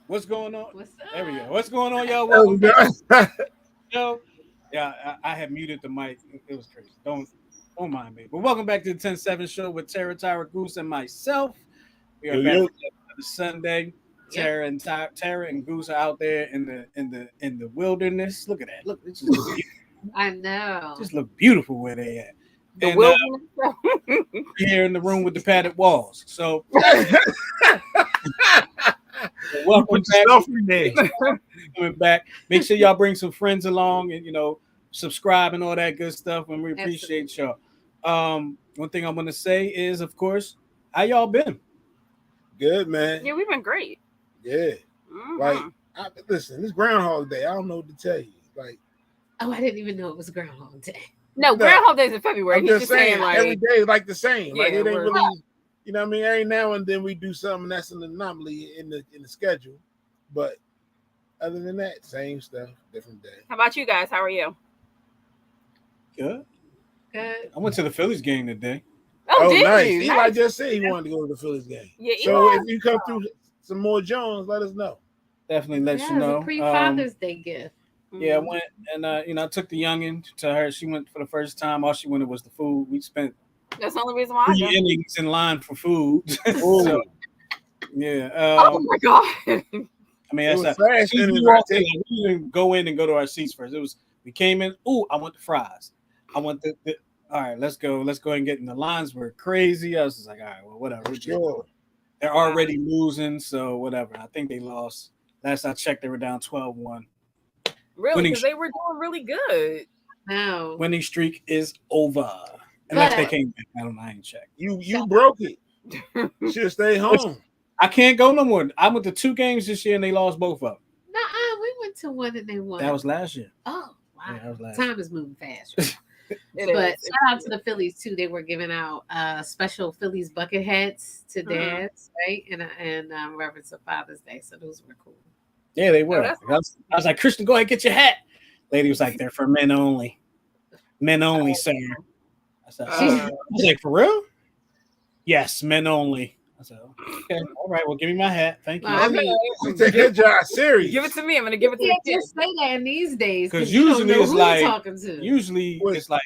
What's going on? What's There we go. up? What's going on, y'all? There Welcome we back to go. the show. Yeah, I had muted the mic. It was crazy. Don't mind me. But welcome back to the 10-7 show with Tara, Tyra, Goose, and myself. We are Yo, back yo. for another Sunday. Yep. Tara and Goose are out there in the wilderness. Look at that. Look, it just look beautiful. I know. Just look beautiful where they at. The And wilderness. we're here in the room with the padded walls. So You welcome put back. yourself in there. Coming back. Make sure y'all bring some friends along and subscribe and all that good stuff. And we appreciate y'all. One thing I'm gonna say is, of course, how y'all been? Good, man. Yeah, we've been great. Yeah. Mhm. Like, listen, it's Groundhog Day. I don't know what to tell you. Like, Oh, I didn't even know it was Groundhog Day. No, No. Groundhog Day's in February. I'm He's just saying, like, every day is like the same. Like, Yeah, it ain't we're- really, you know what I mean? Every now and then we do something that's an anomaly in the schedule. But other than that, same stuff, different day. how about you guys? How are you? Good. Good. I went to the Phillies game today. Oh, did nice. you? Eli Nice. just said he wanted to go to the Phillies game. Yeah, So Eli. if you come through some more Jones, let us know. Definitely let Yeah, you it was know. a pre-Father's Day gift. Yeah, I Mhm. went and I took the youngin to her. She went for the first time. All she wanted was the food. We spent That's the only reason why I 3 go. innings in line for food. Oh, So yeah, Oh my god. I mean it that's was that. fast We innings, walked right? in, we didn't go in and go to our seats first. We came in. Ooh, I want the fries. I want the all right. Let's go. Let's go and get in. The lines were crazy. I was just like, all right, well, whatever. For sure. They're already losing, so whatever. I think they lost. Last I checked, they were down 12-1. Really? Winning Because they were doing really good. No. winning streak is over. Unless they But- came back. I don't know. I ain't checked. You broke it. Should stay home. I can't go no more. I went to 2 games this year and they lost both of them. Nuh-uh, we went to one and they won. That was last year. Oh, wow. Yeah, that was last Time is moving fast. Right? It But is. shout out to the Phillies too. They were giving out special Phillies bucket hats to dads, right? And reference to Father's Day. So those were cool. Yeah, they were. that's I was like, Christian, go ahead, get your hat. Lady was like, they're for men only. Men only, sir. I was like, for real? Yes, men only. I said, okay, all right, well, give me my hat. Thank you. Well, I mean, She take her job serious. Give it to me. I'm gonna give it to you the can't kids. just say that in these days 'Cause you don't usually know it's who like- you're talking to. Usually Wait. it's like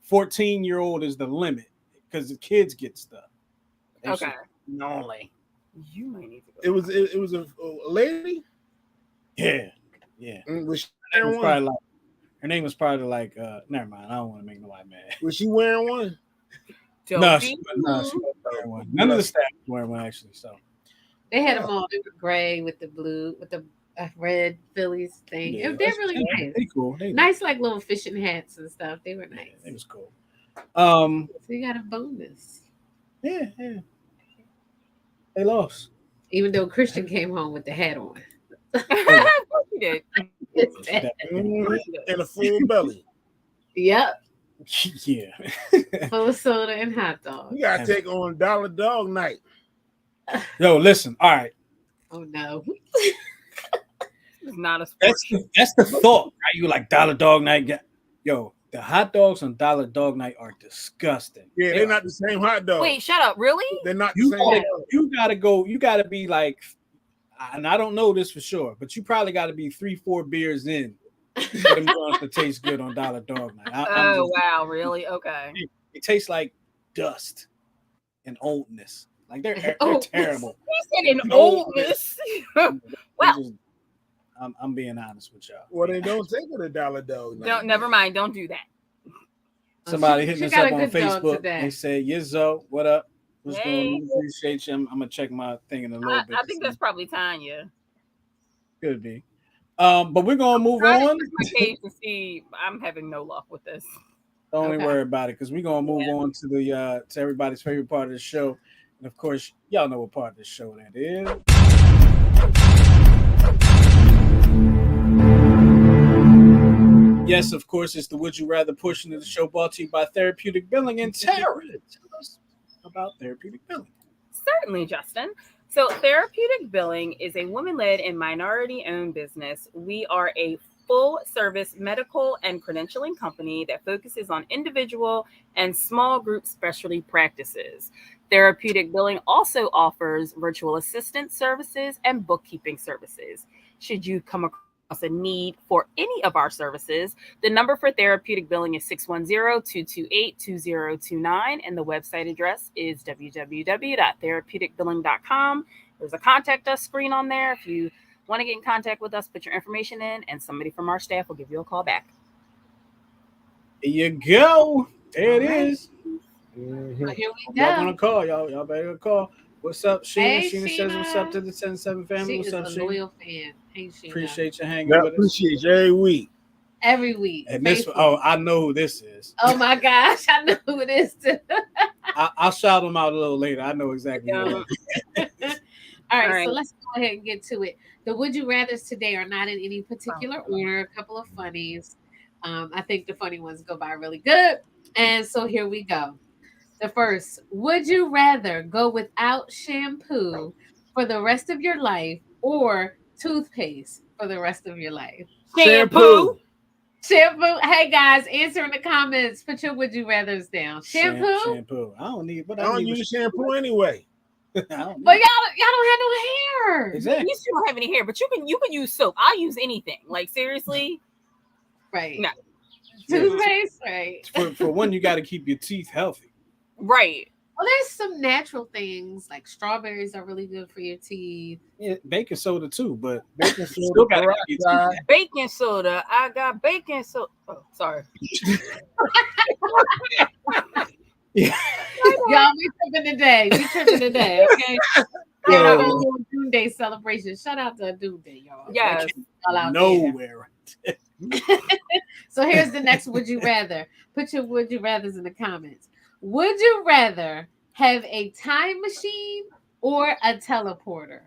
14-year-old is the limit because the kids get stuff. They Okay. should- men only. You might need to go. It was a lady. Yeah. Yeah. Was she Her name was wearing probably one? like, her name was probably like never mind. I don't want to make nobody mad. Was she wearing one? Don't No, be- she wasn't wearing one. None of the staff was wearing one actually. So They had them all. They were gray with the blue, with the red Phillies thing. yeah, They're really nice. They cool. They Nice, like little fishing hats and stuff. They were Yeah, nice. it was cool. So you got a bonus. Yeah. They lost. Even though Christian came home with the hat on. Of course you did. And a full belly. Yep. Yeah. Full of soda and hot dog. You gotta take on Dollar Dog Night. Yo, listen. All right. Oh no. It's not a sport. That's the thought. Right? You like Dollar Dog Night? Yo, the hot dogs on Dollar Dog Night are disgusting. Yeah, they're not the same hot dog. Wait, shut up. Really? They're not the You same. gotta, dog. you gotta go. You gotta be like, and I don't know this for sure, but you probably got to be 3-4 beers in for them dogs to taste good on Dollar Dog Night. Oh wow, really? Okay. It tastes like dust and oldness. Like they're Oldness. terrible. He said an oldness. They Well, just- I'm being honest with y'all. Well, they don't take it a Dollar Dog Night. don't. Never mind. Don't do that. Somebody She hitting us got up a on good dog Facebook. today. They say, "Yizzo, what up? What's Hey. going on? Appreciate you. I'm gonna check my thing in a little bit. I think that's probably Tanya. could be. But we're gonna move Trying to on. use my page to see. I'm having no luck with this. Don't even Okay. worry about it because we're gonna move on to the to everybody's favorite part of the show. And of course, y'all know what part of the show that is. Yes, of course, it's the Would You Rather portion of the show brought to you by Therapeutic Billing and Tara. Tell us about Therapeutic Billing. Certainly, Justin. So, Therapeutic Billing is a woman led and minority owned business. We are a full-service medical and credentialing company that focuses on individual and small group specialty practices. Therapeutic Billing also offers virtual assistant services and bookkeeping services. Should you come across a need for any of our services, the number for Therapeutic Billing is 610-228-2029, and the website address is www.therapeuticbilling.com. There's a contact us screen on there. If you want to get in contact with us, put your information in, and somebody from our staff will give you a call back. There you go. There it All right. is. So here we Y'all go. gonna call. Y'all better call. What's up, Sheena? Hey, Sheena says what's up Sheena. to the 10-7 family. She What's is up, a Sheena? loyal fan. Hey, Sheena. Appreciate you hanging Yeah, with us. appreciate you every week. Every week. And this, faithful. I know who this is. Oh my gosh, I know who it is too. I'll shout him out a little later. I know exactly who it is. All right, All right. so let's go ahead and get to it. The would you rather's today are not in any particular order. A couple of funnies. I think the funny ones go by really good. And so here we go. The first, would you rather go without shampoo for the rest of your life or toothpaste for the rest of your life? Shampoo. Shampoo. Hey guys, answer in the comments. Put your would you rather's down. Shampoo. Shampoo. I don't need, but I don't use shampoo anyway. But y'all don't have no hair. Exactly. You still don't have any hair, but you can use soap. I'll use anything. Like seriously, Right. No. Toothpaste, right. For one, you got to keep your teeth healthy. right? Well, there's some natural things like strawberries are really good for your teeth. Yeah, baking soda too, but Baking still soda, got to keep your teeth peroxide. Baking soda. I got baking soda. Oh, sorry. Y'all, we tripping today. We tripping today, okay? Shout out to a little Doom Day celebration. Shout out to Doom Day, y'all. Yes. Y'all out there. nowhere. So here's the next would you rather. Put your would you rathers in the comments. Would you rather have a time machine or a teleporter?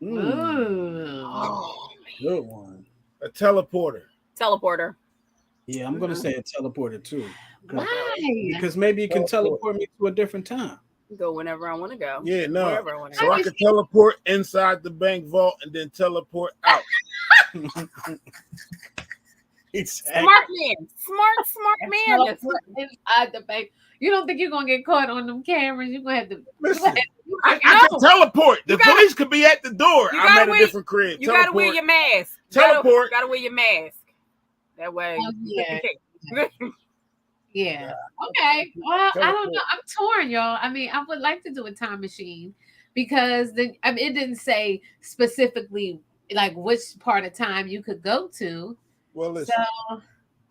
Ooh. Oh, Good one. A teleporter. teleporter. Yeah, I'm gonna say a teleporter too. Why? Because maybe it can teleport me to a different time. Go whenever I want to go. Yeah, no. Wherever I want to So go. I can teleport inside the bank vault and then teleport out. Exactly. Smart man. Smart man. That's- Teleport inside the bank. You don't think you're gonna get caught on them cameras? You're gonna have to. Listen, you I gonna- can teleport. The You gotta- police could be at the door. You I'm gotta at a wait. different crib. You gotta wear Teleport. your mask. Teleport. Gotta wear your mask. That way. Oh, yeah. Okay. Yeah. Okay. Well, I don't Teleport. know. I'm torn, y'all. I mean, I would like to do a time machine because it didn't say specifically like which part of time you could go to. Well, listen. So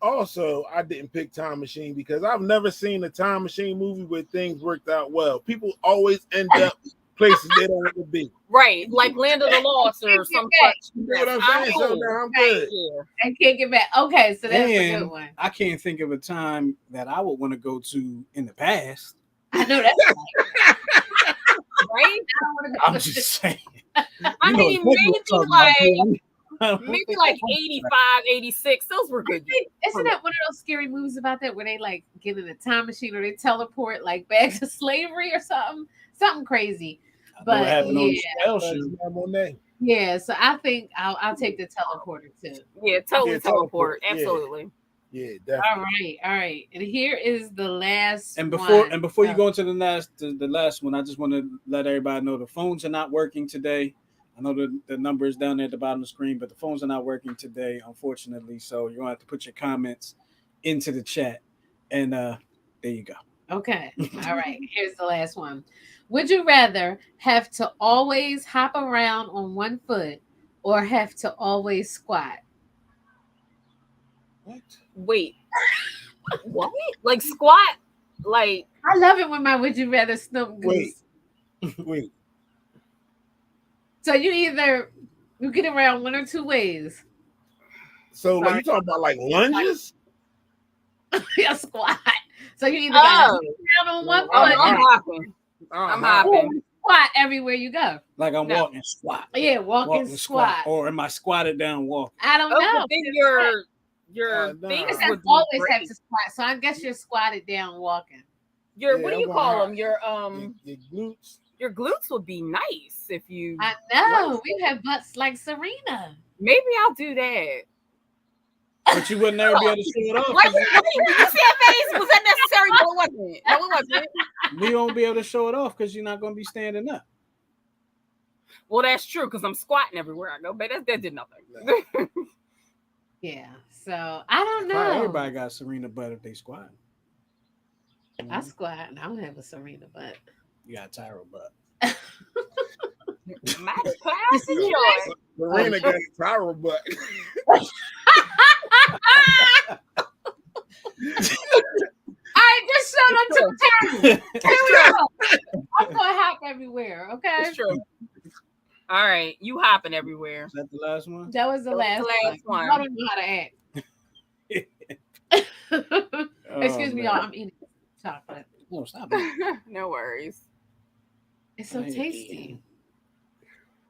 Also, I didn't pick Time Machine because I've never seen a Time Machine movie where things worked out well. People always end up places they don't want to be. Right. Like Land of the Lost or some such. You know what I'm saying? So cool. now I'm good. Yeah. I can't get back. Okay, so that's a And good one. I can't think of a time that I would want to go to in the past. I know that's right. Right? I don't want to go. I'm just saying. I You know mean, exactly what I'm talking about. maybe like 85, 86. Those were good. Isn't that one of those scary movies about that where they like get in a time machine or they teleport like back to slavery or something crazy? I know But what happened on the yeah. spell shoot. Monet. Yeah, so I think I'll take the teleporter too. Yeah, totally Yeah, teleport. teleport, yeah. Absolutely. Yeah, definitely. All right. And here is the last And before one. you go into the last one, I just want to let everybody know the phones are not working today. I know the number is down there at the bottom of the screen, but the phones are not working today, unfortunately. So you're gonna have to put your comments into the chat. And there you go. Okay. All right. Here's the last one. Would you rather have to always hop around on one foot or have to always squat? What? Wait. What? Like squat? Like I love it when my would you rather snoop goose. Wait. So you get around one or two ways. So like, Sorry. you talking about like lunges? A squat. So you either got to around on one Oh, foot I'm hopping. I'm hopping. or squat everywhere you go. Like I'm No. walking squat. Yeah, walking squat. Or am I squatted down walking? I don't Oh, know. but then your no. things It says would be always great. have to squat, so I guess you're squatted down walking. Your Yeah, what do I'm you gonna call hop. them? Your glutes. Your glutes would be nice if you. I know. We have butts like Serena. Maybe I'll do that. But you would never be able to show it off. Wait, you see that face? Was that necessary? No, it wasn't. No, it wasn't. We won't be able to show it off because you're not going to be standing up. Well, that's true because I'm squatting everywhere I go, but that did nothing. Yeah. So I don't Probably know. everybody got Serena butt if they squat. I squat and I don't have a Serena butt. You got Tyro butt. Mighty classy joy. Serena got a power butt. All right, just shut up to the I'm gonna hop everywhere, okay? It's true. All right, you hopping everywhere. Is that the last one? That was the last one. I don't know how to act. Excuse me, y'all. I'm eating chocolate. No, stop it. No worries. It's so tasty.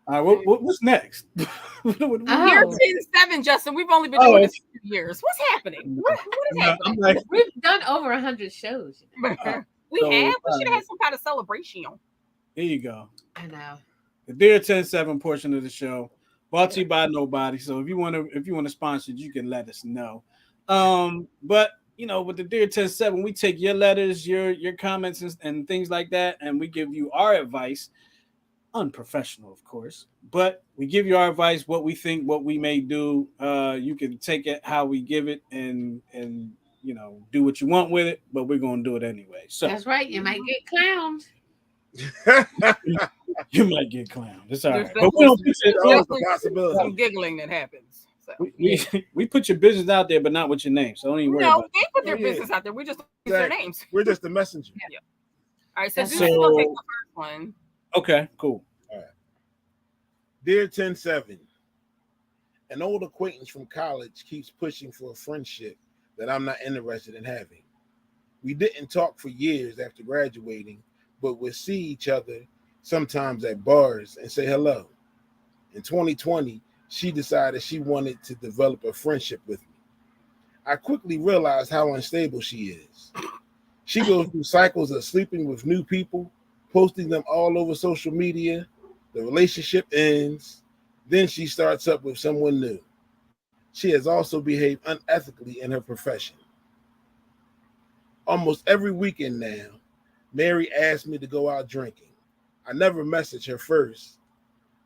All right, what's next? Year 10-7, Justin. We've only been doing this for 2 years. What's happening? What is happening? Like, we've done over 100 shows. We have. We should have had some kind of celebration. Here you go. I know. The Dear 10-7 portion of the show, brought to you by nobody. So if you want to sponsor, you can let us know. But with the Dear 10-7, we take your letters, your comments, and things like that, and we give you our advice. Unprofessional, of course, but we give you our advice, what we think, what we may do. You can take it how we give it and do what you want with it, but we're gonna do it anyway. So that's right. You might get clowned. You might get clowned. It's all right. But we don't some giggling that happens. So. We put your business out there, but not with your name. So don't even worry about it. They put their business out there. We just use their names. We're just the messenger. Yeah. All right, so this is gonna take the first one. Okay, cool. All right. Dear 10-7, an old acquaintance from college keeps pushing for a friendship that I'm not interested in having. We didn't talk for years after graduating, but would see each other sometimes at bars and say hello. In 2020, she decided she wanted to develop a friendship with me. I quickly realized how unstable she is. She goes through cycles of sleeping with new people, posting them all over social media. The relationship ends. Then she starts up with someone new. She has also behaved unethically in her profession. Almost every weekend now, Mary asks me to go out drinking. I never message her first.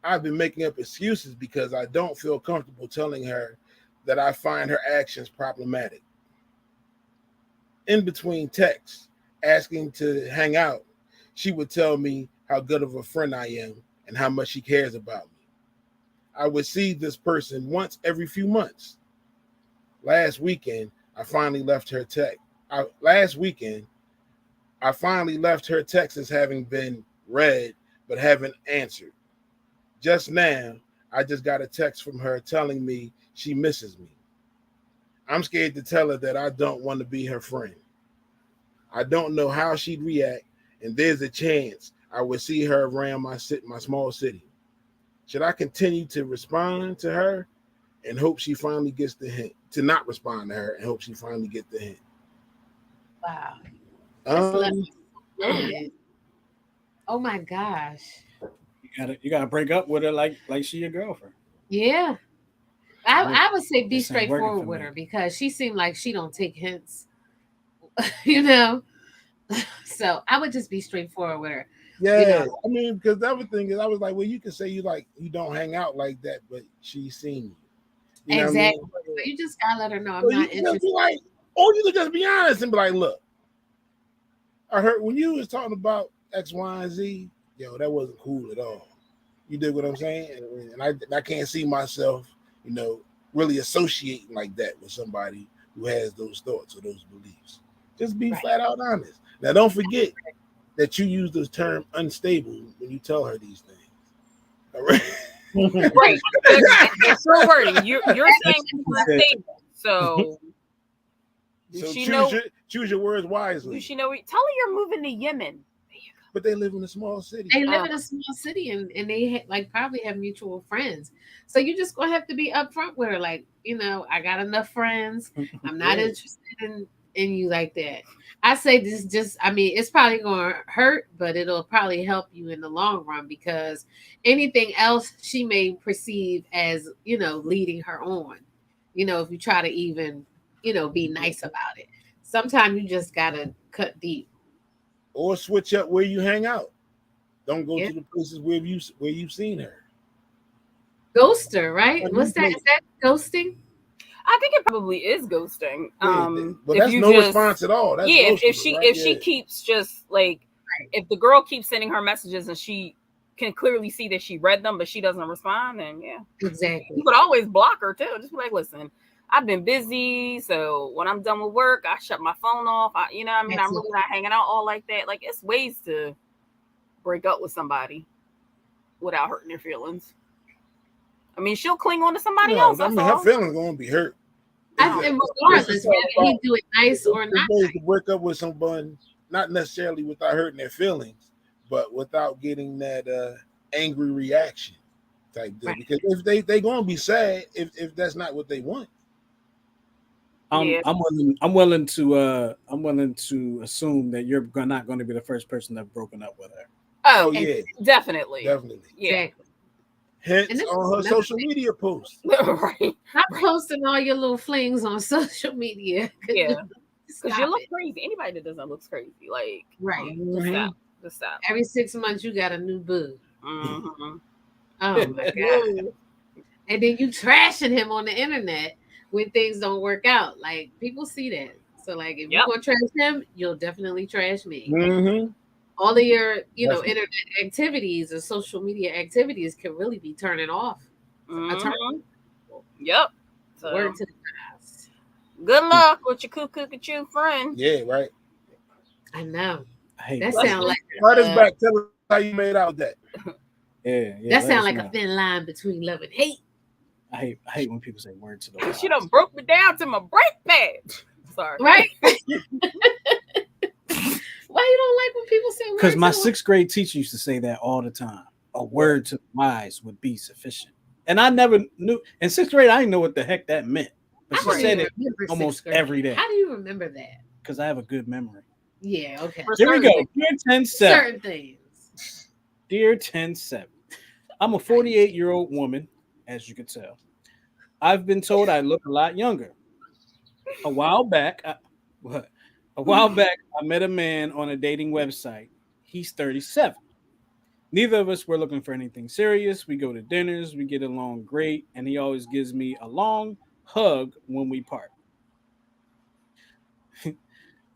I've been making up excuses because I don't feel comfortable telling her that I find her actions problematic. In between texts, asking to hang out, she would tell me how good of a friend I am and how much she cares about me. I would see this person once every few months. Last weekend, I finally left her text. I finally left her text as having been read, but haven't answered. Just now, I just got a text from her telling me she misses me. I'm scared to tell her that I don't want to be her friend. I don't know how she'd react, and there's a chance I would see her around my small city. Should I continue to respond to her and hope she finally gets the hint? To not respond to her and hope she finally gets the hint. Wow. Oh my gosh. You gotta break up with her like she your girlfriend. Yeah. I would say be straightforward with her because she seemed like she don't take hints. So I would just be straightforward with her. Yeah, I mean, because the other thing is, I was like, well, you can say you don't hang out like that, but she's seen you. Exactly. I mean? But you just gotta let her know I'm not interested. You could just be honest and be like, look, I heard when you was talking about X, Y, and Z, that wasn't cool at all. You dig what I'm saying? And I can't see myself, really associating like that with somebody who has those thoughts or those beliefs. Just be flat out honest. Now, don't forget that you use the term unstable when you tell her these things. All right? Right. That's your wording. You're saying unstable. So choose your words wisely. Does she know? Tell her you're moving to Yemen. But they live in a small city. They live in a small city, and they probably have mutual friends. So you just gonna have to be upfront with her, like, I got enough friends. I'm not interested in in you like that. I say this just, I mean, it's probably going to hurt, but it'll probably help you in the long run because anything else she may perceive as, leading her on. If you try to even, be nice about it. Sometimes you just got to cut deep. Or switch up where you hang out. Don't go Yeah. to the places where you've seen her. Ghoster, right? What's that? Is that ghosting? I think it probably is ghosting. But that's no response at all. That's yeah, ghosting, if she keeps just like if the girl keeps sending her messages and she can clearly see that she read them, but she doesn't respond, then yeah. Exactly. You could always block her too. Just be like, listen, I've been busy, so when I'm done with work, I shut my phone off. I'm really not hanging out all like that. Like, it's ways to break up with somebody without hurting their feelings. I mean, she'll cling on to somebody else. I mean, her feelings gonna be hurt. And regardless, whether he do it nice or not. Ways to break up with someone, not necessarily without hurting their feelings, but without getting that angry reaction type deal. Right. Because if they gonna be sad if that's not what they want. I'm willing to assume that you're not going to be the first person that's broken up with her. Oh yeah, definitely. Yeah. Exactly. Hence on her social media posts. Right. Not posting all your little flings on social media. Yeah. Because you look crazy. Anybody that doesn't look crazy. Like, right. Just stop. Every 6 months you got a new boo. Mm-hmm. Oh my God. And then you trashing him on the internet when things don't work out. Like, people see that. So like, if you're gonna trash him, you'll definitely trash me. Mm-hmm. All of your, internet activities or social media activities can really be turning off. Mm-hmm. Yep. So, word to the guys. Good luck with your cuckoo friend. Yeah, right. I know. That sounds like right us back. Tell us how you made out that. Yeah. That sounds like a thin line between love and hate. I hate when people say word to the wise. She done broke me down to my brake pad. Sorry. Right? Why you don't like when people say word? Because my 6th grade teacher used to say that all the time. A word to the wise would be sufficient. And I never knew. In 6th grade, I didn't know what the heck that meant. But she said it almost every day. How do you remember that? Because I have a good memory. Yeah, okay. Here we go. Dear 10-7. Certain things. Dear 10-7. I'm a 48-year-old woman, as you can tell. I've been told I look a lot younger. A while back, I met a man on a dating website. He's 37. Neither of us were looking for anything serious. We go to dinners, we get along great, and he always gives me a long hug when we part.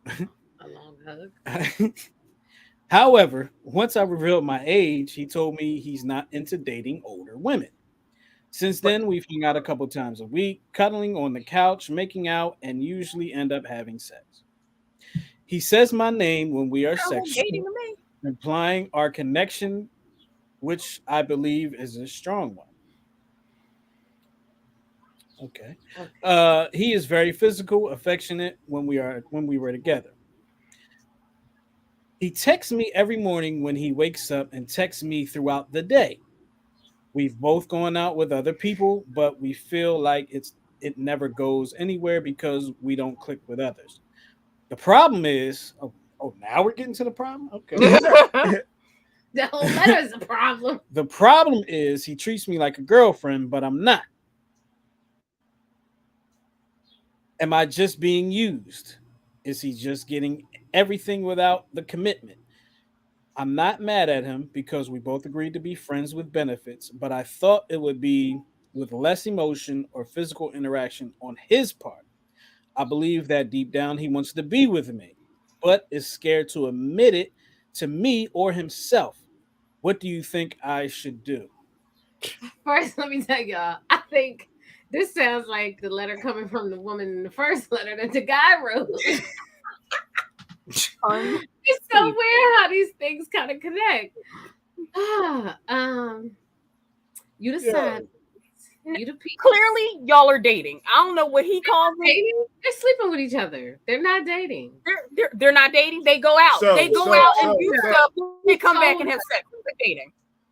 A long hug. However, once I revealed my age, he told me he's not into dating older women. Since then, we've hung out a couple times a week, cuddling on the couch, making out, and usually end up having sex. He says my name when we are sexual, implying our connection, which I believe is a strong one. Okay. He is very physical, affectionate when we were together. He texts me every morning when he wakes up and texts me throughout the day. We've both gone out with other people, but we feel like it never goes anywhere because we don't click with others. The problem is, now we're getting to the problem? Okay. The whole letter is a problem. The problem is he treats me like a girlfriend, but I'm not. Am I just being used? Is he just getting everything without the commitment? I'm not mad at him because we both agreed to be friends with benefits, but I thought it would be with less emotion or physical interaction on his part. I believe that deep down he wants to be with me, but is scared to admit it to me or himself. What do you think I should do? First, let me tell y'all, I think this sounds like the letter coming from the woman in the first letter that the guy wrote. It's so weird how these things kind of connect. You decide. You the people. Clearly, y'all are dating. I don't know what he calls it. They're sleeping with each other. They're not dating. They're not dating. They go out. They go out and do stuff. They come back and have sex. They're dating.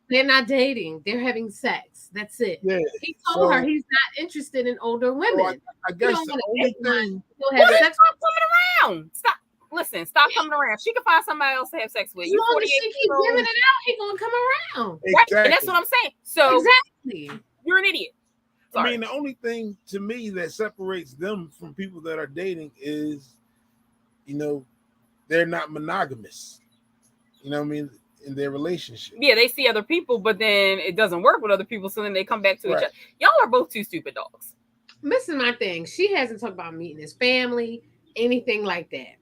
They're not dating. They're having sex. That's it. Yeah. He told her So- he's not interested in older So women. I You guess don't the want to only date one. thing. You'll have Well, sex stop coming around. Stop. Listen, stop coming around. She can find somebody else to have sex with. as You long as 48 she years keep old. giving it out, he gonna come around. Right? Exactly. And that's what I'm saying. So Exactly. you're an idiot. I Sorry. mean, the only thing to me that separates them from people that are dating is, they're not monogamous. You know what I mean? In their relationship. Yeah, they see other people, but then it doesn't work with other people, so then they come back to each Right. other. Y'all are both two stupid dogs. Missing my thing. She hasn't talked about meeting his family, anything like that.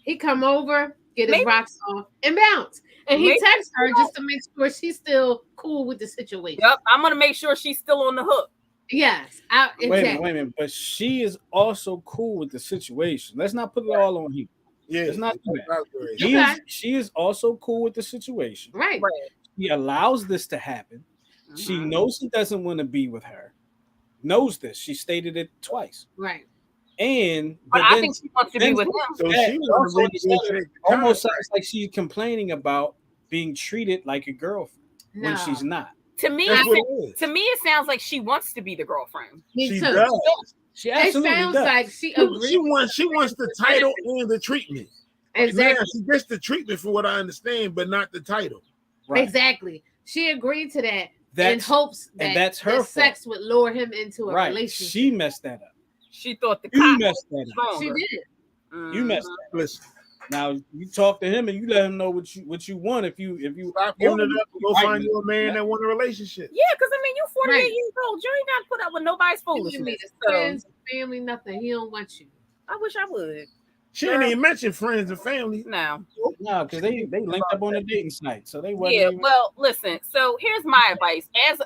He come over, get his Maybe- rocks off, and bounce. And he Maybe- texts her just to make sure she's still cool with the situation. Yep, I'm gonna make sure she's still on the hook. Yes. Wait a minute, Exactly. wait a minute. But she is also cool with the situation. Let's not put it all on him. Yeah. It's not it's not great. She is also cool with the situation. Right. Right. He allows this to happen. She Mhm. knows he doesn't want to be with her. Knows this. She stated it twice. Right. And But I think she wants to be then- with him. So Yeah, she also want to renegotiate the almost contract. sounds like she's complaining about being treated like a girlfriend No. when she's not. To me, That's I what think, it is. to me, it sounds like she wants to be the girlfriend. Me She too. does. She It absolutely sounds does. like she She agrees. wants the title and the treatment. Exactly. Now, she gets the treatment for what I understand, but not the title. Right. Exactly. She agreed to that in That's hopes that, and that's her that fault. sex would lure him into a right. relationship. She messed that up. She thought the You cock messed was that up. She stronger. did. You messed Mhm. that up. Listen, Now you talk to him and you let him know what you want. If you stop owning it up and go Right. find you a man that want a relationship. Yeah, because I mean, you're 48 Right. years old. You ain't got to put up with nobody's He wouldn't foolishness. meet his So, friends, family, nothing. He don't want you. I wish I would. She ain't even mentioned friends and family. No. no, because they linked up on a dating site, so they wasn't Yeah. even. Well, listen. So here's my advice: as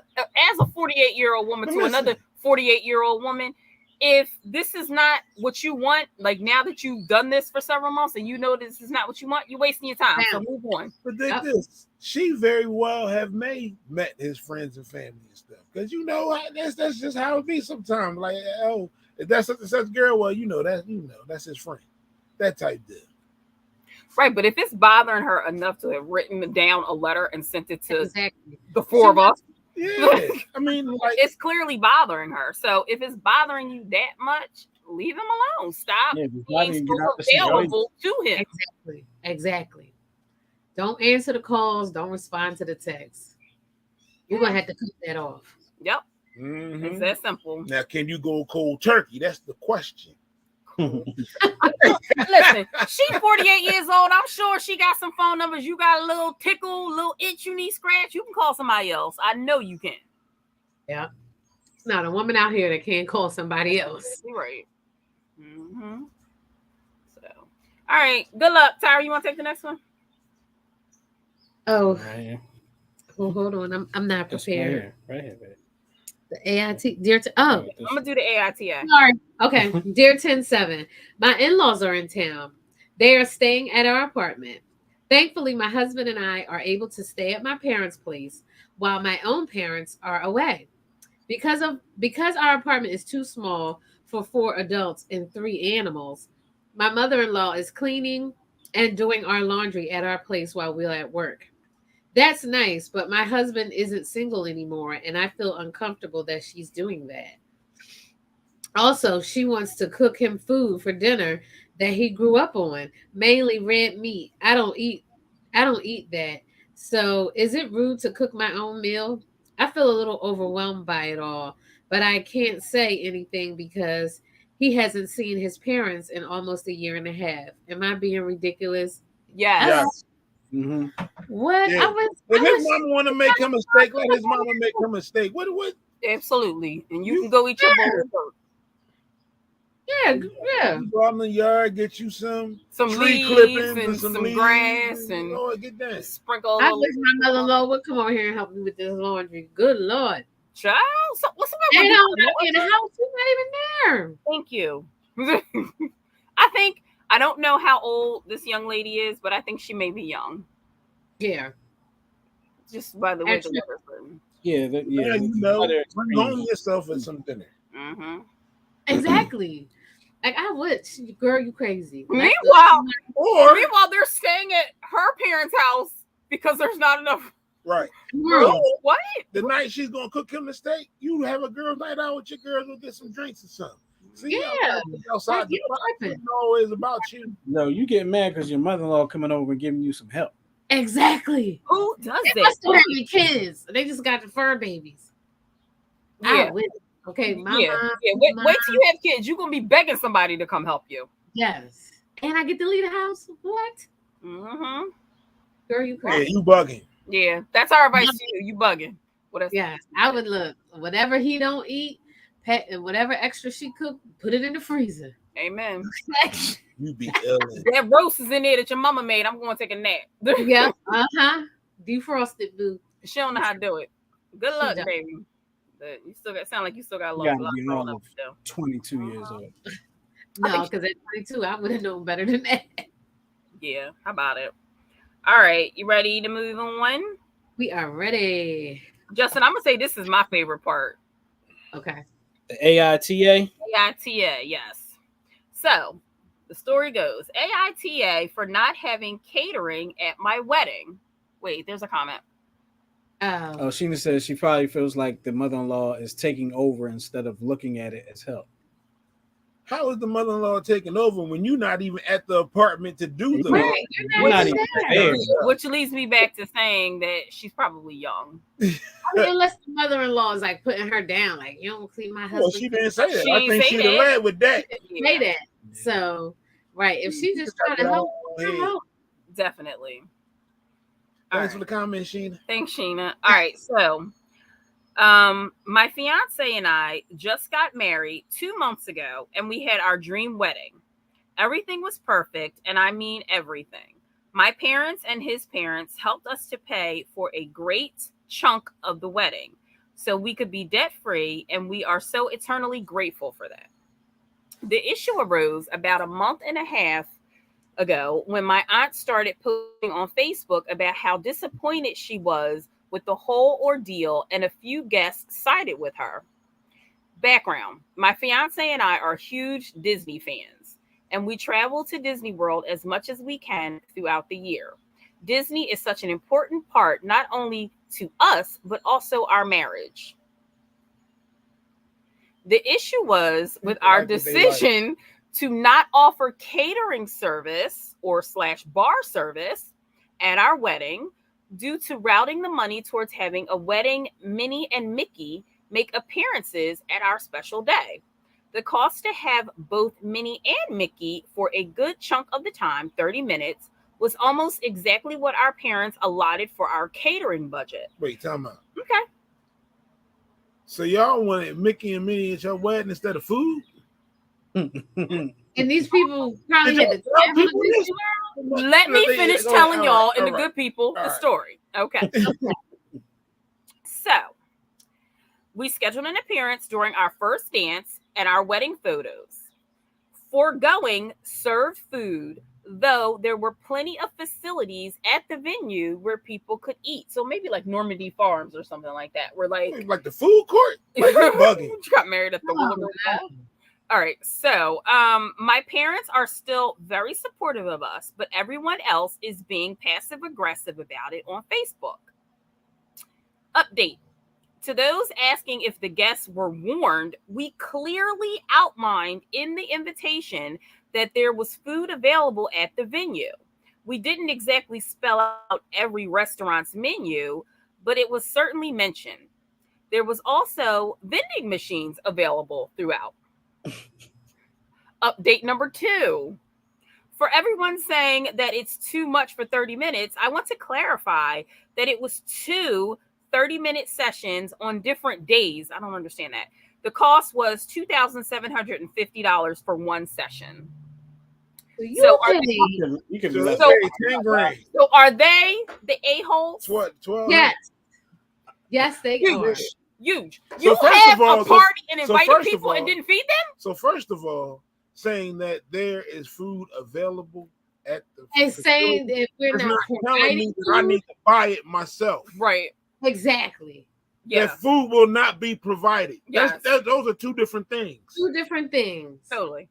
a 48-year-old woman But to listen. another 48-year-old woman, if this is not what you want, like now that you've done this for several months and you know this is not what you want, you're wasting your time. So Damn. move on. But dig Yep. this, she very well have met his friends and family and stuff. Because that's just how it be sometimes. Like, oh, if that's such and such girl, well, that's his friend. That type deal. Right, but if it's bothering her enough to have written down a letter and sent it to Exactly. the four of us, Yeah. I mean, like, it's clearly bothering her. So if it's bothering you that much, leave him alone. Stop Yeah, if it's being bothering you, get so out the situation. available to him. Exactly. Exactly. Don't answer the calls. Don't respond to the texts. You're gonna have to cut that off. Yep, mhm. it's that simple. Now, can you go cold turkey? That's the question. Listen, she's 48 years old. I'm sure she got some phone numbers. You got a little tickle, little itch you need scratch. You can call somebody else. I know you can. Yeah. It's not a woman out here that can't call somebody else. You're right. Mm-hmm. So, all right. Good luck, Tyra. You want to take the next one? Oh, Right here. well, hold on. I'm not That's prepared. right here, baby. The AIT, dear. Oh, Right, this- I'm gonna do the AITI. sorry. Okay, dear 10-7. My in-laws are in town. They are staying at our apartment. Thankfully, my husband and I are able to stay at my parents' place while my own parents are away. Because our apartment is too small for 4 adults and 3 animals, my mother-in-law is cleaning and doing our laundry at our place while we're at work. That's nice, but my husband isn't single anymore, and I feel uncomfortable that she's doing that. Also, she wants to cook him food for dinner that he grew up on, mainly red meat. I don't eat that. So, is it rude to cook my own meal? I feel a little overwhelmed by it all, but I can't say anything because he hasn't seen his parents in almost a year and a half. Am I being ridiculous? Yes. Yes. Mhm. What? Yeah. I was If his mama want to make him a steak, let his mama make him a steak. What? Absolutely. And you can go eat your bowl of dirt. yeah. You go out in the yard, get you some Some tree leaves clippings and some leaves, grass and Lord, get that. sprinkle a I little. wish my mother-in-law would come over here and help me with this laundry. Good Lord. Child, so what's the They matter don't with gotta be in the house. She's not even there. Thank you. I don't know how old this young lady is, but I think she may be young. Yeah. Just by the way the Actually- letter's written. Yeah, Yeah, you know, other bring extreme. home yourself at some dinner. Mm-hmm. Exactly. Like I would. Girl, you crazy. Like, Meanwhile, Or they're staying at her parents' house because there's not enough Right. Girl, What? The night she's gonna cook him the steak, you have a girls' night out with your girls, go get some drinks or something. See, Yeah. outside Like, the you box, tripping. it's always about you. No, you get mad because your mother-in-law coming over and giving you some help. Exactly. Who does They that? must still having kids. They just got the fur babies. Yeah. I'm with it. Okay, my Yeah. mom. Yeah. Wait till you have kids. You're gonna be begging somebody to come help you. Yes. And I get to leave the house. What? Mm-hmm. Girl, you Yeah, crazy. you bugging. Yeah. That's our advice to you. You bugging. What else? Yes. I would look. Whatever he don't eat, pet whatever extra she cook, put it in the freezer. Amen. You be ill. That roast is in there that your mama made. I'm going to take a nap. Yeah. Uh-huh. Defrosted, boo. She don't know how to do it. Good She luck, don't. baby. But you still got sound like you still got a You lot, gotta lot be growing all up of still. 22 years old. No, because at 22, I would have known better than that. Yeah, how about it? All right, you ready to move on? We are ready. Justin, I'm gonna say this is my favorite part. Okay. The AITA. AITA, yes. So the story goes: AITA for not having catering at my wedding. Wait, there's a comment. Oh, Sheena says she probably feels like the mother-in-law is taking over instead of looking at it as help. How is the mother-in-law taking over when you're not even at the apartment to do the Right, You're not even there. Which leads me back to saying that she's probably young. I mean, unless the mother-in-law is like putting her down, like you don't clean my husband. Well, she didn't say that. She I ain't think say she'd have that. led with that. Say that. So, right, if she just trying to help, help. Definitely. Thanks for the comment, Sheena. Thanks, Sheena. All right, so my fiance and I just got married 2 months ago, and we had our dream wedding. Everything was perfect, and I mean everything. My parents and his parents helped us to pay for a great chunk of the wedding so we could be debt-free, and we are so eternally grateful for that. The issue arose about a month and a half ago when my aunt started posting on Facebook about how disappointed she was with the whole ordeal, and a few guests sided with her. Background: my fiance and I are huge Disney fans, and we travel to Disney World as much as we can throughout the year. Disney is such an important part, not only to us, but also our marriage. The issue was with our decision to not offer catering service or / bar service at our wedding due to routing the money towards having a wedding Minnie and Mickey make appearances at our special day. The cost to have both Minnie and Mickey for a good chunk of the time, 30 minutes, was almost exactly what our parents allotted for our catering budget. Wait, time out. Okay. So y'all wanted Mickey and Minnie at your wedding instead of food? And these people probably had to travel to Disney World. Let me finish telling y'all and the right. good people the right. story. Okay. So, we scheduled an appearance during our first dance and our wedding photos. Foregoing served food, though there were plenty of facilities at the venue where people could eat. So maybe like Normandy Farms or something like that. Where like the food court? Like bugging. You got married at the Willoughby Mall. All right, so my parents are still very supportive of us, but everyone else is being passive aggressive about it on Facebook. Update: to those asking if the guests were warned, we clearly outlined in the invitation that there was food available at the venue. We didn't exactly spell out every restaurant's menu, but it was certainly mentioned. There was also vending machines available throughout. Update number 2. For everyone saying that it's too much for 30 minutes, I want to clarify that it was 2 30-minute sessions on different days. I don't understand that. The cost was $2,750 for one session. So are you can So, so, 10 grand. So are they the a-holes? What, 12? Yes, they are. Huge. So You first have of all, a party and so invited first of people and all- didn't feed them? So first of all, saying that there is food available at the And saying that we're it's not telling providing me that I need to buy it myself. Right. exactly. Yeah. That food will not be be Yes. Those are two different things. Two different things. Totally.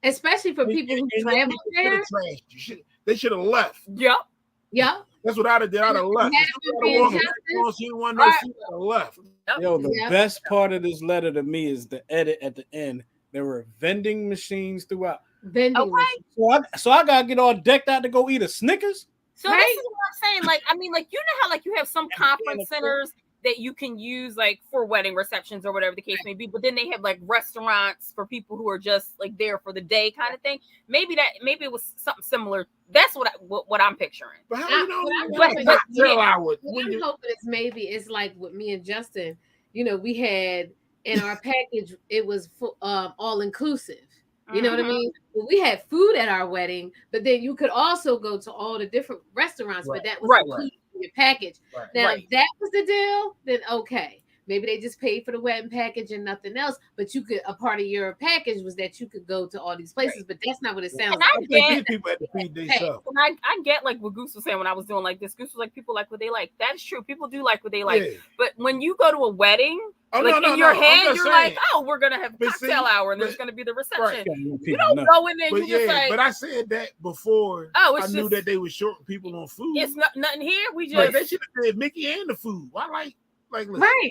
Especially for people who And travel they there. They should have left. Yep. Yep. That's what I'd have did. I'd have left. She didn't want no seat. I'd have left. Yo, the best part of this letter to me is the edit at the end. There were vending machines throughout. So I gotta get all decked out to go eat a Snickers. So this is what I'm saying. Like, I mean, like, you know how like you have some conference centers that you can use like for wedding receptions or whatever the case may be, but then they have like restaurants for people who are just like there for the day kind of thing. Maybe it was something similar. That's what I'm picturing. But how you know? What I'm hoping is maybe it's like with me and Justin. You know, we had in our package it was all inclusive. You know what I mean? Well, we had food at our wedding, but then you could also go to all the different restaurants, but that was included in your package. Now, if that was the deal, then okay. Maybe they just paid for the wedding package and nothing else, but you could, a part of your package was that you could go to all these places, but that's not what it sounds like. These people had to feed themselves. And I get like what Goose was saying when I was doing like this. Goose was like, people like what they like. That's true. People do like what they like. Yeah. But when you go to a wedding, in your head, you're like, oh, we're going to have cocktail hour and there's going to be the reception. You don't go in there and you just like. But I said that before I knew that they were shorting people on food. It's nothing here. We just. They should have said Mickey and the food. I like listen. Right.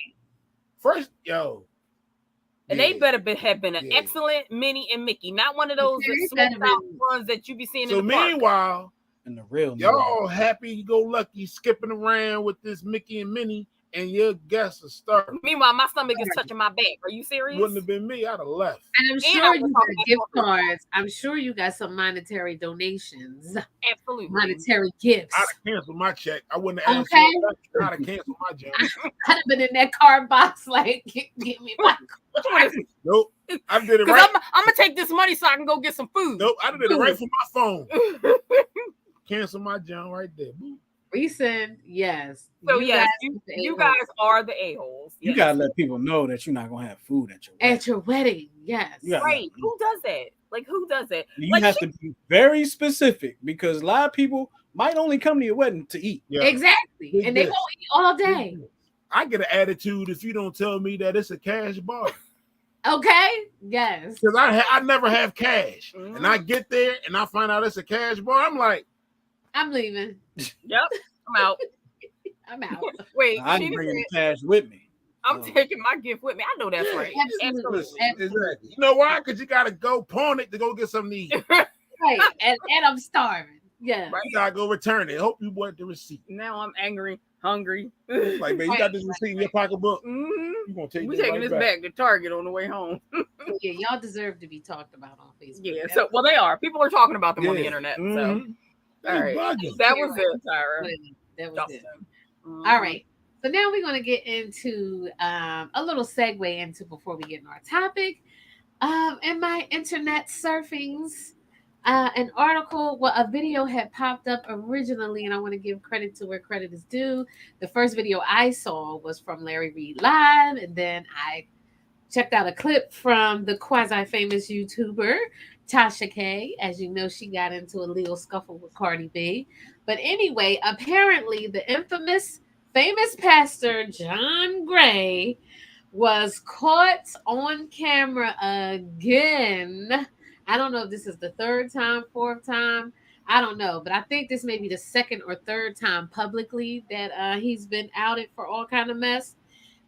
First, and they better have been an excellent Minnie and Mickey, not one of those smoked out ones that you be seeing in the park. So meanwhile, in the real y'all happy-go-lucky skipping around with this Mickey and Minnie, and your guests are starving. Meanwhile, my stomach is touching my back. Are you serious? Wouldn't have been me. I'd have left. And I'm sure you got gift cards. I'm sure you got some monetary donations. Absolutely. Monetary gifts. I'd have canceled my check. I wouldn't have asked you. I'd have canceled my job. I'd have been in that card box like, give me my card. Nope. I did it right. I'm going to take this money so I can go get some food. Nope. I did it right from my phone. Cancel my job right there. Boom. Resend, yes. So you guys are the a-holes. You gotta let people know that you're not gonna have food at your wedding. At your wedding, yes. Right. Who does that? Like, who does that? You have to be very specific because a lot of people might only come to your wedding to eat. Yeah. Exactly. And they won't eat all day. I get an attitude if you don't tell me that it's a cash bar. Okay. Yes. Because I never have cash. Mm-hmm. And I get there and I find out it's a cash bar. I'm like, I'm leaving. Yep. I'm out. I'm out. Wait, I'm bringing cash with me. I'm taking my gift with me. I know that's right. Absolutely. Exactly. You know why? Because you got to go pawn it to go get something to eat. Right. And I'm starving. Yeah. Right. You got to go return it. Hope you bought the receipt. Now I'm angry, hungry. Like, man, you got this receipt in your pocketbook. Mm-hmm. We're taking this back to Target on the way home. Yeah, y'all deserve to be talked about on Facebook. Yeah, so they are. People are talking about them on the internet. Mm-hmm. So all right. That was it, Tyra. That was it. Mm-hmm. All right. So now we're going to get into a little segue into before we get into our topic. In my internet surfings, an article, a video had popped up originally, and I want to give credit to where credit is due. The first video I saw was from Larry Reid Live, and then I checked out a clip from the quasi-famous YouTuber Tasha K. As you know, she got into a legal scuffle with Cardi B. But anyway, apparently the famous pastor John Gray was caught on camera again. I don't know if this is the third time, fourth time. I don't know, but I think this may be the second or third time publicly that he's been outed for all kind of mess.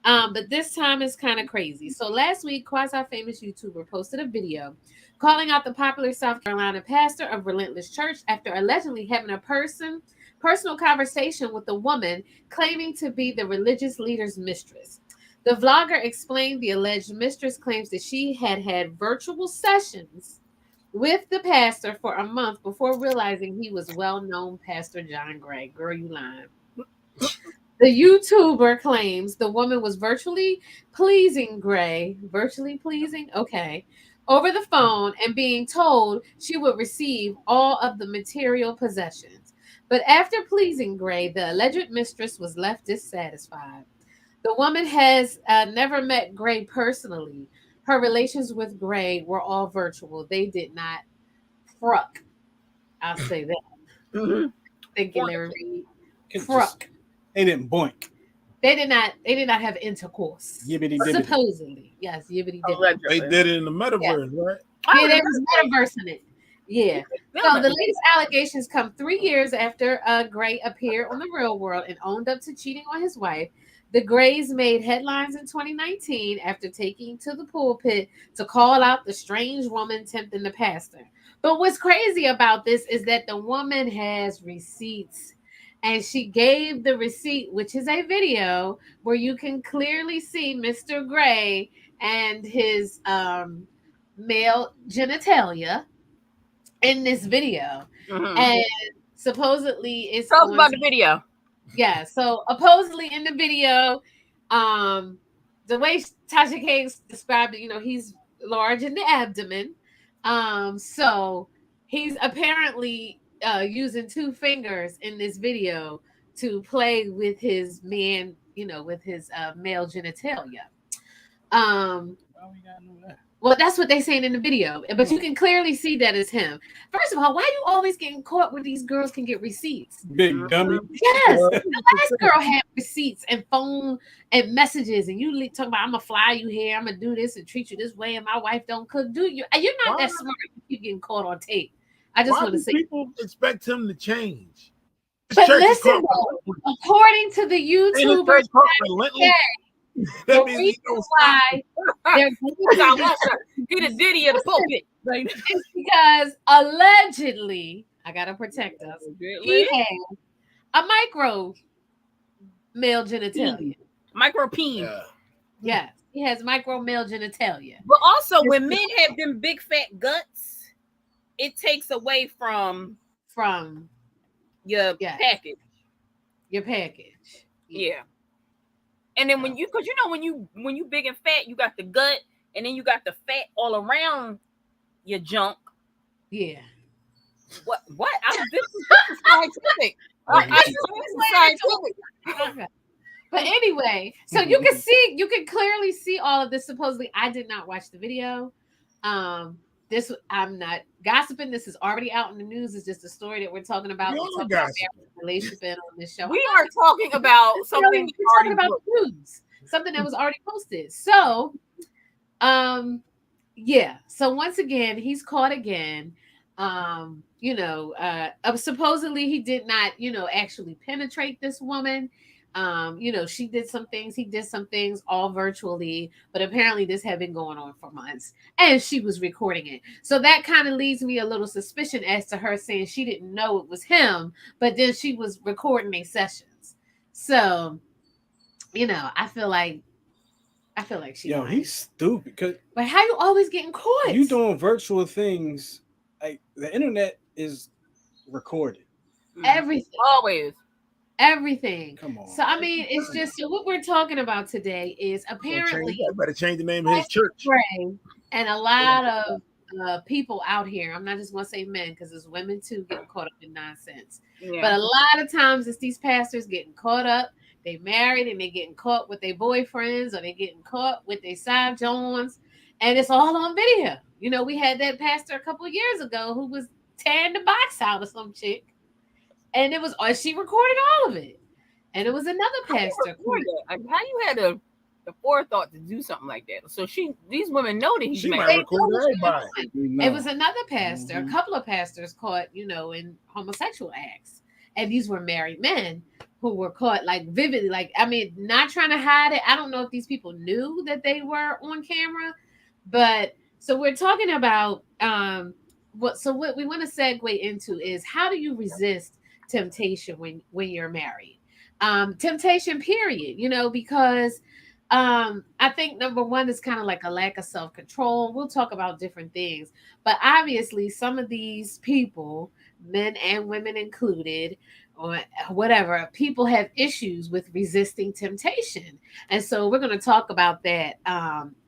But this time is kind of crazy. So last week, quasi-famous YouTuber posted a video calling out the popular South Carolina pastor of Relentless Church after allegedly having a personal conversation with a woman claiming to be the religious leader's mistress. The vlogger explained the alleged mistress claims that she had virtual sessions with the pastor for a month before realizing he was well-known Pastor John Gray. Girl, you lying. The YouTuber claims the woman was virtually pleasing Gray. Virtually pleasing? Okay. Over the phone and being told she would receive all of the material possessions. But after pleasing Gray, the alleged mistress was left dissatisfied. The woman has never met Gray personally. Her relations with Gray were all virtual. They did not fruck. I'll say that. Mm-hmm. Thank you, Larry Reid. Fruck. They didn't boink. They did not have intercourse. Yibbity dibbity. Supposedly. Yes, yibbity dibbity. They did it in the metaverse, right? Yeah, there was metaverse in it. Yeah. So Film the it. latest allegations come 3 years after Gray appeared on The Real World and owned up to cheating on his wife. The Grays made headlines in 2019 after taking to the pulpit to call out the strange woman tempting the pastor. But what's crazy about this is that the woman has receipts. And she gave the receipt, which is a video where you can clearly see Mr. Gray and his male genitalia in this video. Mhm. And supposedly it's Tell us on about the video. yeah, so supposedly in the video, um the way Tasha K described it, he's large in the abdomen. So he's apparently using two fingers in this video to play with his man, with his male genitalia. Why we gotta know that? Well, that's what they saying in the video, but you can clearly see that it's him. First of all, why you always getting caught when these girls can get receipts? Big dummy. Yes, the last girl had receipts and phone and messages, and you talking about I'm gonna fly you here, I'm gonna do this and treat you this way, and my wife don't cook. Do you? You're not Why? that smart if you getting caught on tape. I just Why want to do say. people expect him to change? This But church is listen, called though, according to the Ain't this YouTubers, church called Relentless? the That means he reason don't stop. why they're God bless her. Get a ditty at the pulpit. Right? is because allegedly, I gotta protect us. He had a micro male genitalia. Micro peen. Yeah. Yes, he has micro male genitalia. But also, when men have them big fat guts, it takes away from your Yes. package. Your package. Yeah. And then when you big and fat, you got the gut, and then you got the fat all around your junk. Yeah. What? This is scientific. This is scientific. Okay. But anyway, so you can clearly see all of this. Supposedly, I did not watch the video. This I'm not gossiping. This is already out in the news. It's just a story that we're talking about. You We're are talking about gossiping. marriage and relationship on this show. We are talking about something We're talking about news, something that was already posted. So, yeah. So once again, he's caught again. Supposedly he did not, actually penetrate this woman. She did some things, he did some things all virtually, but apparently this had been going on for months and she was recording it. So that kind of leaves me a little suspicion as to her saying she didn't know it was him, but then she was recording their sessions. So, I feel like she. Yo, he's stupid. Cause but how you always getting caught? you doing virtual things. Like the internet is recorded. everything. Always. Everything. Come on. So I mean, it's just so what we're talking about today is apparently I better change the name of his church. Gray and a lot of people out here. I'm not just gonna say men because there's women too getting caught up in nonsense. Yeah. But a lot of times it's these pastors getting caught up. They married and they getting caught with their boyfriends or they getting caught with their side Johns, and it's all on video. We had that pastor a couple of years ago who was tearing the box out of some chick. And it was she recorded all of it. And it was another pastor. How you had the forethought to do something like that? So these women know that he's She married. might record everybody. No. It was another pastor, Mhm. a couple of pastors caught, in homosexual acts. And these were married men who were caught like vividly, not trying to hide it. I don't know if these people knew that they were on camera, but so we're talking about what we want to segue into is how do you resist temptation when you're married? Temptation, period. Because I think number one is kind of like a lack of self-control. We'll talk about different things, but obviously some of these people, men and women included, or whatever, people have issues with resisting temptation. And so we're going to talk about that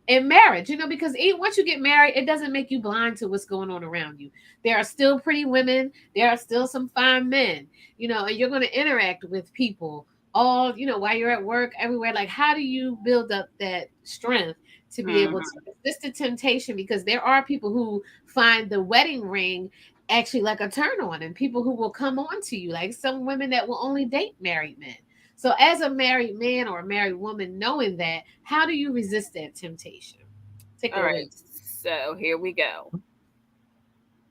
in marriage, because once you get married, it doesn't make you blind to what's going on around you. There are still pretty women. There are still some fine men, and you're going to interact with people all, while you're at work, everywhere. Like, how do you build up that strength to be able to resist the temptation? Because there are people who find the wedding ring actually like a turn on, and people who will come on to you, like some women that will only date married men. So as a married man or a married woman, knowing that, how do you resist that temptation? Take it All away. right. So here we go.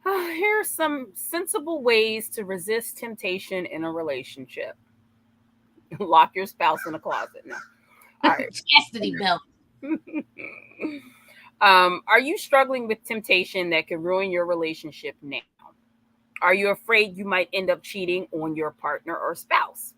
Here are some sensible ways to resist temptation in a relationship. Lock your spouse in a closet. No. All right. Chastity belt. Are you struggling with temptation that could ruin your relationship now? Are you afraid you might end up cheating on your partner or spouse?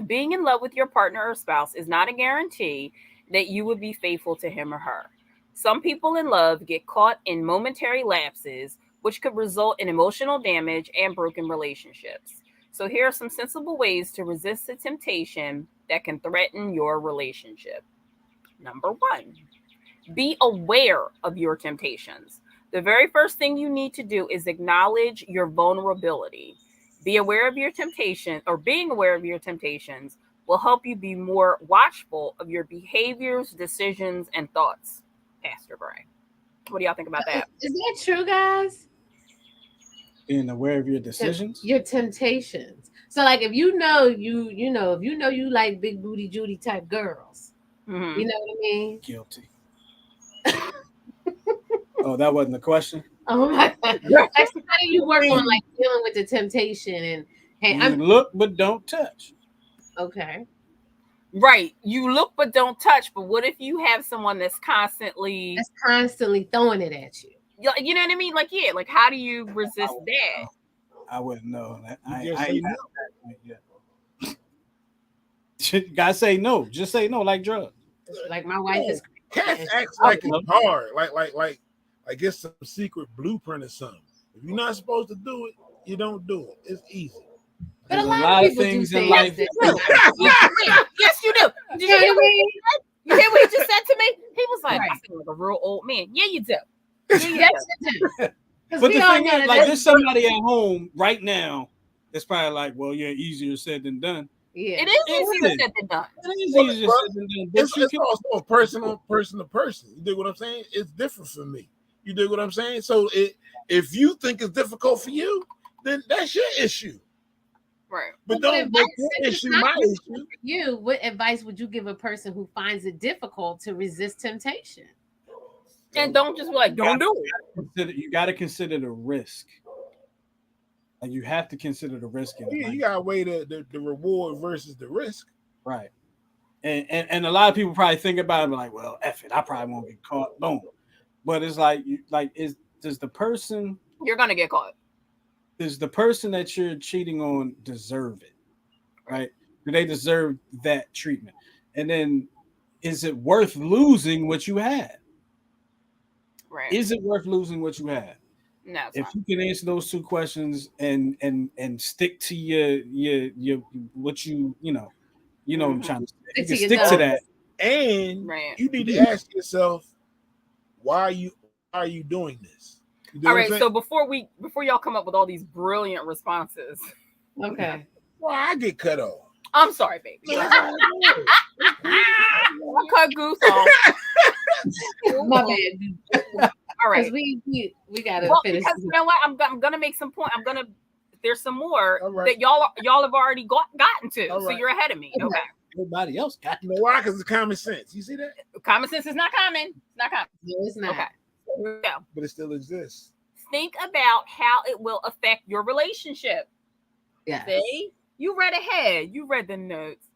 Being in love with your partner or spouse is not a guarantee that you will be faithful to him or her. Some people in love get caught in momentary lapses, which could result in emotional damage and broken relationships. So, here are some sensible ways to resist the temptation that can threaten your relationship. Number one, be aware of your temptations. The very first thing you need to do is acknowledge your vulnerability. Be aware of your temptation, or being aware of your temptations will help you be more watchful of your behaviors, decisions, and thoughts. Pastor Gray, what do y'all think about that? Is that true, guys? Being aware of your decisions. Your temptations. So, like, if you know you like big booty Judy type girls, Mhm. you know what I mean? Guilty. Oh, that wasn't the question. Oh my god! Like, so how do you work on like dealing with the temptation? And hey, You I'm look but don't touch. okay. Right. You look but don't touch. But what if you have someone that's constantly, That's constantly throwing it at you. you know what I mean? Like, yeah, like how do you resist that? I wouldn't know. I You just ain't say had that yet. Gotta say no. Just say no, like drugs. Like my wife is. Cats and acts like it's hard, like it's some secret blueprint or something. If you're not supposed to do it, you don't do it. It's easy. But There's a lot of people things do in things life. that- Yes, you do. Did you You know hear what I mean? You hear what he just said to me? He was like, Right. I feel like a real old man. Yeah, you do. Yes, you do. 'Cause But we the all thing know is, that like, that's- there's somebody at home right now that's probably like, well, yeah, easier said than done. yeah. It is It easier is. said than done. It is Well, easier well, said than done. But It's, you it's can also a person to person. You dig what I'm saying? It's different for me. You dig what I'm saying? So if you think it's difficult for you, then that's your issue. Right. But Well, don't what make advice- your since it's issue not my difficult issue. for you, what advice would you give a person who finds it difficult to resist temptation? And don't just be like, don't do it. you got to consider the risk. Like, you have to consider the risk in it. Yeah, Like, you gotta weigh the reward versus the risk. right. And a lot of people probably think about it and be like, well, F it, I probably won't get caught. Boom. But it's like, does the person You're gonna get caught. that you're cheating on deserve it? Right? Do they deserve that treatment? And then, is it worth losing what you had? Right. Is it worth losing what you had? No, it's If not. you can answer those two questions and stick to your what you know what I'm trying to say. If you Stick can to your stick to guns. that. And Right. you need to ask yourself, why are you doing this? You dig All what I'm right. saying? So before y'all come up with all these brilliant responses, Okay. Why I get cut off? I'm sorry, baby. I cut Goose off. My bad. All right. Because we gotta Well, finish. because you know what, I'm gonna make some point. There's some more All right. that y'all have already gotten to, All so right. you're ahead of me. Okay. Okay. Everybody else got You know why? Because it's common sense. You see that? Common sense is not common. It's not common. No, it's not. Okay. Here we go. But it still exists. Think about how it will affect your relationship. Yeah. See, you read ahead. You read the notes.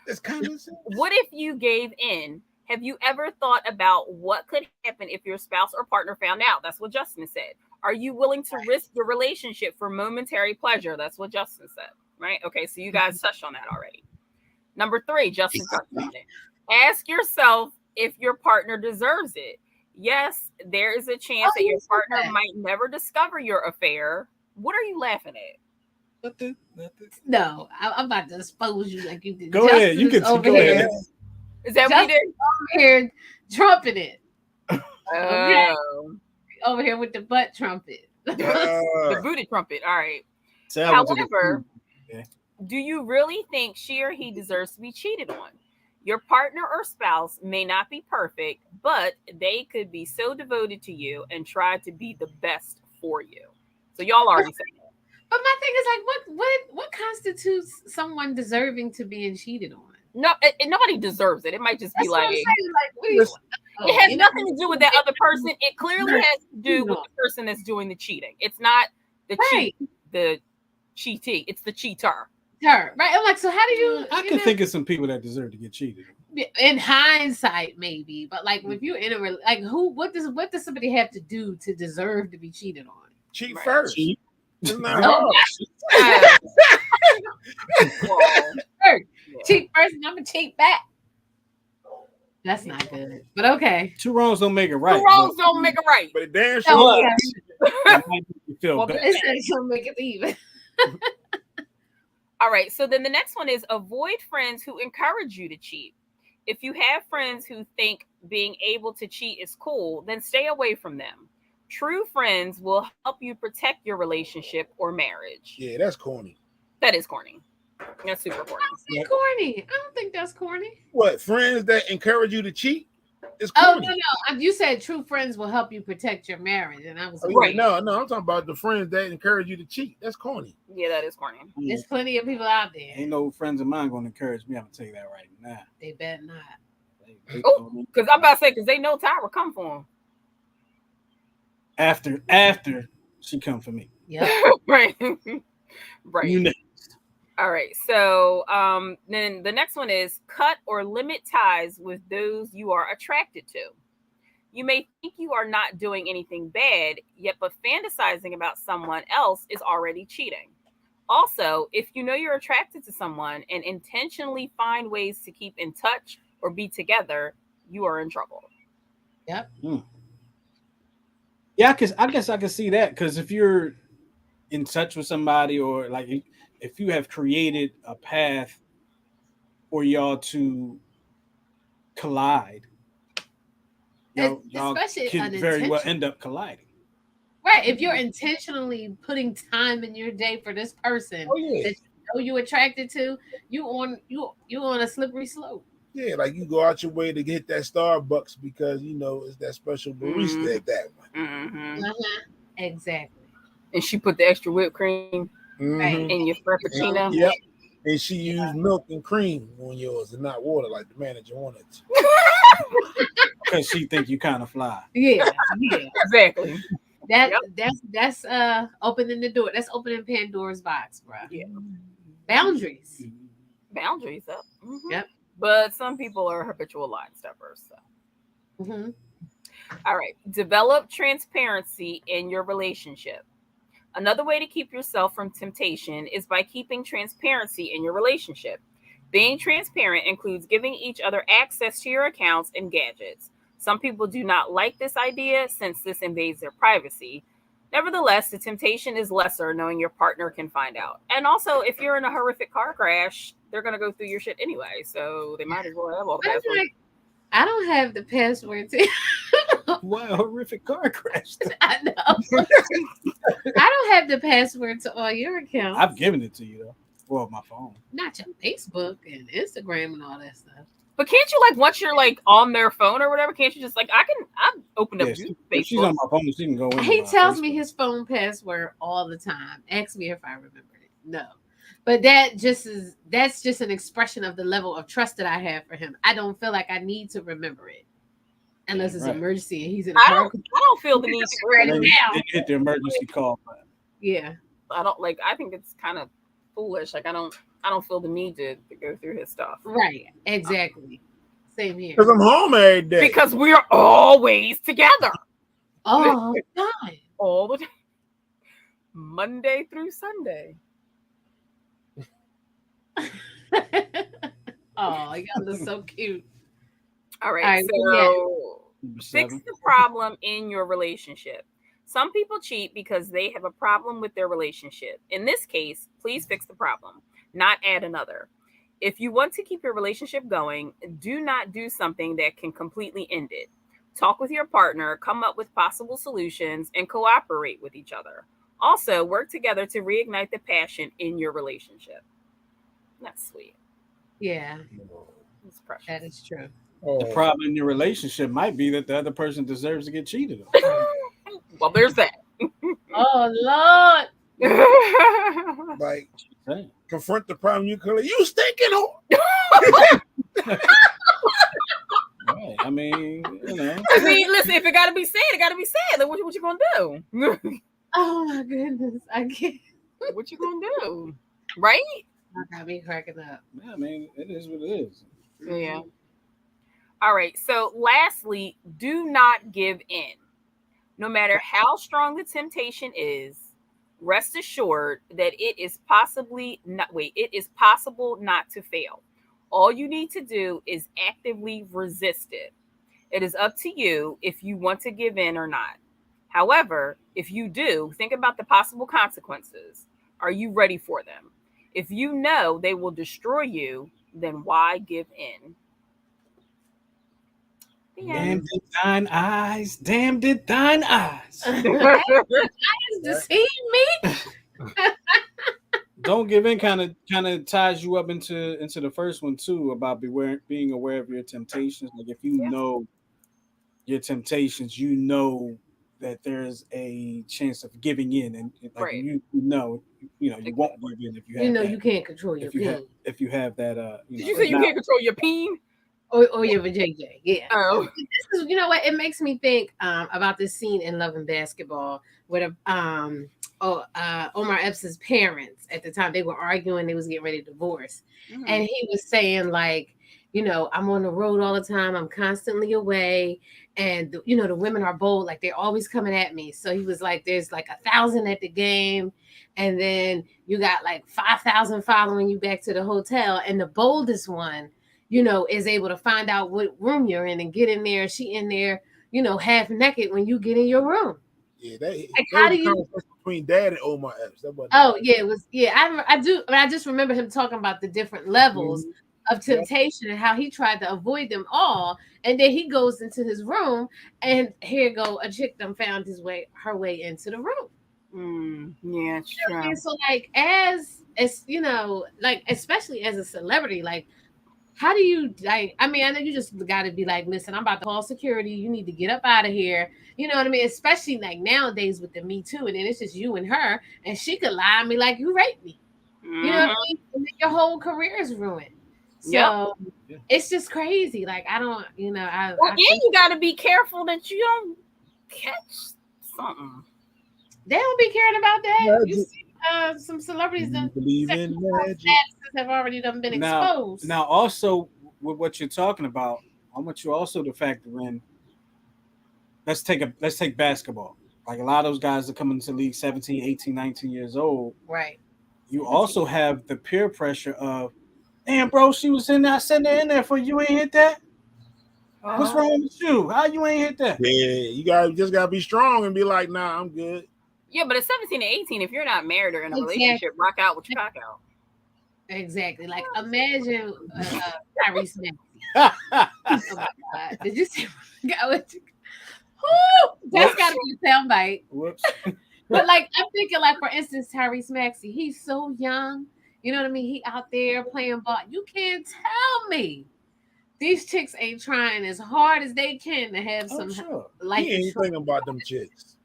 It's common sense. What if you gave in? Have you ever thought about what could happen if your spouse or partner found out? That's what Justin said. Are you willing to risk your relationship for momentary pleasure? That's what Justin said, right? Okay, so you guys touched on that already. Number 3, Justin touched on it. Ask yourself if your partner deserves it. Yes, there is a chance that your partner might never discover your affair. What are you laughing at? No, I'm about to expose you like you did. Go ahead. You can over go here. ahead. Is that what you did? Over here trumping it. Okay. Oh, Over here with the butt trumpet. the booty trumpet. All right. Say I went to the However, food. do you really think she or he deserves to be cheated on? Your partner or spouse may not be perfect, but they could be so devoted to you and try to be the best for you. So y'all already said that. But my thing is like, what constitutes someone deserving to being cheated on? No, nobody deserves it. It might just be That's what I'm like saying. Like, what do you, Listen, it has you know, nothing to do with that other person. It clearly Right. has to do with the person that's doing the cheating. It's not the Right. the cheatee. It's the cheater. her, right? I'm like, so how do you? I you can know, think of some people that deserve to get cheated. in hindsight, maybe, but like if you're in a like, what does somebody have to do to deserve to be cheated on? cheat Right. first. Cheat. It's not Oh, hard. Well, First, yeah. cheat first, and I'm gonna cheat back. That's not good, but okay. Two wrongs don't make it right. Two wrongs don't make it right. But it damn No, sure. yeah, It might make you feel Well, bad. it said it's gonna make it even. All right. So then the next one is avoid friends who encourage you to cheat. If you have friends who think being able to cheat is cool, then stay away from them. True friends will help you protect your relationship or marriage. Yeah, that's corny. That is corny. That's super corny. It's corny. I don't think that's corny. What, friends that encourage you to cheat? It's Oh corny. no. You said true friends will help you protect your marriage, and I was like, Right. No, I'm talking about the friends that encourage you to cheat. That's corny. Yeah, that is corny. There's plenty of people out there. Ain't no friends of mine going to encourage me. I'm going to tell you that right now. They bet not. They Oh, told me because I'm about to say, because they know Tyra come for them. after she come for me. Yep. Right. Right. You know. All right. So then the next one is cut or limit ties with those you are attracted to. You may think you are not doing anything bad, yet but fantasizing about someone else is already cheating. Also, if you know you're attracted to someone and intentionally find ways to keep in touch or be together, you are in trouble. Yep. Yeah, I guess I can see that, because if you're in touch with somebody, or like if you have created a path for y'all to collide, y'all Especially can very well end up colliding. Right. If you're intentionally putting time in your day for this person Oh yeah. that you know you're attracted to, you on a slippery slope. Yeah, like you go out your way to get that Starbucks because you know it's that special barista at that one. Mm-hmm. Exactly. And she put the extra whipped cream Mhm. in your frappuccino. Yep. And she used milk and cream on yours and not water like the manager wanted to. Because she think you kind of fly. Yeah. Exactly. That's opening the door. That's opening Pandora's box, bro. Yeah. Boundaries. Boundaries up. Mhm. Yep. But some people are habitual line steppers. So. Mm-hmm. All right. Develop transparency in your relationship. Another way to keep yourself from temptation is by keeping transparency in your relationship. Being transparent includes giving each other access to your accounts and gadgets. Some people do not like this idea since this invades their privacy. Nevertheless, the temptation is lesser knowing your partner can find out. And also, if you're in a horrific car crash, they're going to go through your shit anyway. So they might as well have all the passwords. Like, I don't have the password to What a horrific car crash. I know. I don't have the password to all your accounts. I've given it to you though. Well, my phone. Not your Facebook and Instagram and all that stuff. But can't you, like, once you're like on their phone or whatever, can't you just like, I've opened up Yeah, Facebook. if she's on my phone, she can go in. He my tells me Facebook. his phone password all the time. Ask me if I remembered it. No. But that's just an expression of the level of trust that I have for him. I don't feel like I need to remember it. Unless it's Right. an emergency and he's in a I car. don't feel the need to Right Then now. you hit the emergency call button. Yeah. I think it's kind of foolish. Like I don't feel the need to go through his stuff. Right. Exactly. Same here. Because I'm home every day. Because we are always together. Oh God. All the time. Monday through Sunday. Oh, you guys look so cute. All right. All right, So Number fix 7. the problem in your relationship. Some people cheat because they have a problem with their relationship. In this case, please fix the problem, not add another. If you want to keep your relationship going, do not do something that can completely end it. Talk with your partner, come up with possible solutions, and cooperate with each other. Also, work together to reignite the passion in your relationship. That's sweet. Yeah, It's precious. that is true. Oh, The problem in your relationship might be that the other person deserves to get cheated on. Well, there's that. Oh Lord. like Hey. confront the problem you call it. You stinking whore. Right. I mean, I mean, listen, if it gotta be said, it gotta be said. Like, what you gonna do? Oh my goodness, I can't. What you gonna do? Right? I got me cracking up. yeah, I mean, it is what it is. Yeah. All right. So, lastly, do not give in. No matter how strong the temptation is, rest assured that it is possible not to fail. All you need to do is actively resist it. It is up to you if you want to give in or not. However, if you do, think about the possible consequences. Are you ready for them? If you know they will destroy you, then why give in? The end. Damn did thine eyes, damn did thine eyes. Deceive me. Don't give in kind of ties you up into the first one too about being aware of your temptations. Like if you Yeah. know your temptations, you know that there's a chance of giving in, and like Right. you know you won't give in if you have You know that, you can't control your pain if you have that Did you say you can't control your peen? or your vajayjay. Yeah. Oh. This is, you know what? It makes me think about this scene in Love and Basketball where Omar Epps' parents at the time they were arguing, they was getting ready to divorce, and he was saying like, I'm on the road all the time, I'm constantly away, and the women are bold, like they're always coming at me. So he was like, there's like 1,000 at the game, and then you got like 5,000 following you back to the hotel, and the boldest one is able to find out what room you're in and get in there. She in there, half naked when you get in your room. Yeah, that how was do a you? conversation between Dad and Omar Epps. That wasn't Oh yeah, it was. Yeah, I do. But I just remember him talking about the different levels of temptation and how he tried to avoid them all, and then he goes into his room, and here go a chick done found her way into the room. Yeah, it's true. And so like as like especially as a celebrity, like how do you like? I mean, I know you just got to be like, listen, I'm about to call security. You need to get up out of here. You know what I mean? Especially like nowadays with the Me Too, and then it's just you and her, and she could lie on me like you raped me. You know what I mean? And then your whole career is ruined. So it's just crazy. Like I don't, I. Well, you got to be careful that you don't catch something. They don't be caring about that. You see, some celebrities that believe in magic have already been exposed. Now, also with what you're talking about, I want you also to factor in. Let's take basketball. Like a lot of those guys that come into the league 17, 18, 19 years old. Right. You also have the peer pressure of, damn, bro, she was in there. I sent her in there for you. Ain't hit that. What's wrong with you? How you ain't hit that? Yeah, you just gotta be strong and be like, nah, I'm good. Yeah, but at 17 and 18, if you're not married or in a relationship, rock out with your cock out. Exactly. Like imagine Tyrese Maxey. Oh my God. Did you see? That's got to be a soundbite. Whoops. But like I'm thinking, like for instance, Tyrese Maxey, he's so young. You know what I mean? He out there playing ball. You can't tell me these chicks ain't trying as hard as they can to have some life. He ain't thinking about them chicks.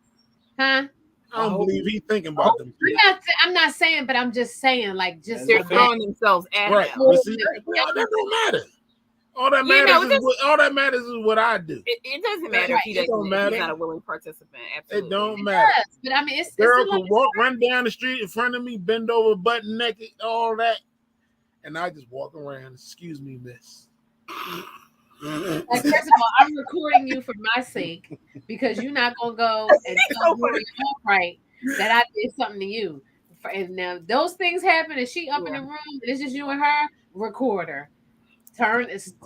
Huh? I don't believe he's thinking about them. I'm not saying, but I'm just saying, like, just they're throwing themselves at right. him. But see, that don't matter. All that matters is what I do. It doesn't matter if he doesn't matter. He's not a willing participant. Absolutely. It don't matter. Does, but I mean, it's girl can run down the street in front of me, bend over, butt naked, all that, and I just walk around. Excuse me, miss. Like, first of all, I'm recording you for my sake because you're not gonna go and tell me right that I did something to you. And now those things happen, and she up in the room, and it's just you and her. Record her.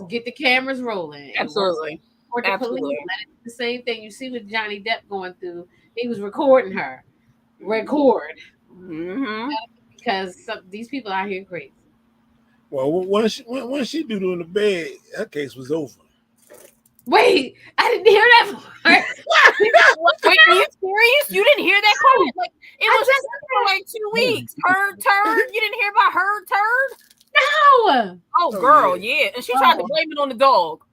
Get the cameras rolling. Absolutely. Or the police. The same thing you see with Johnny Depp going through. He was recording her. Record. Because these people out here crazy. Well, when she do in the bed, her case was over. Wait, I didn't hear that part. Wait, are you serious? You didn't hear that part? Like it was just for like 2 weeks. Her turd. You didn't hear about her turd? No. Oh, girl, yeah. And she tried to blame it on the dog.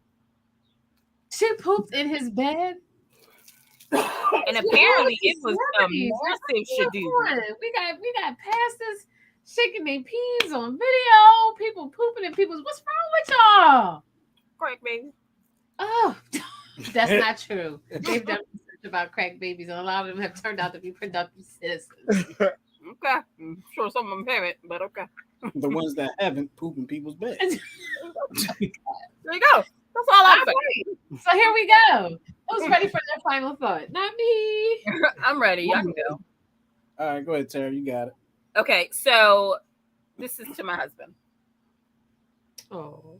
She pooped in his bed. And apparently it was a massive shadoo. We got pastors shaking their peas on video, people pooping in people's. What's wrong with y'all? Crack baby. Oh, that's not true. They've done research about crack babies, and a lot of them have turned out to be productive citizens. Okay. I'm sure some of them haven't, but okay. The ones that haven't pooped in people's beds. There you go. That's all I'm saying. So here we go. Who's ready for their final thought? Not me. I'm ready. Y'all can go. All right, go ahead, Tara. You got it. Okay, so this is to my husband. Oh.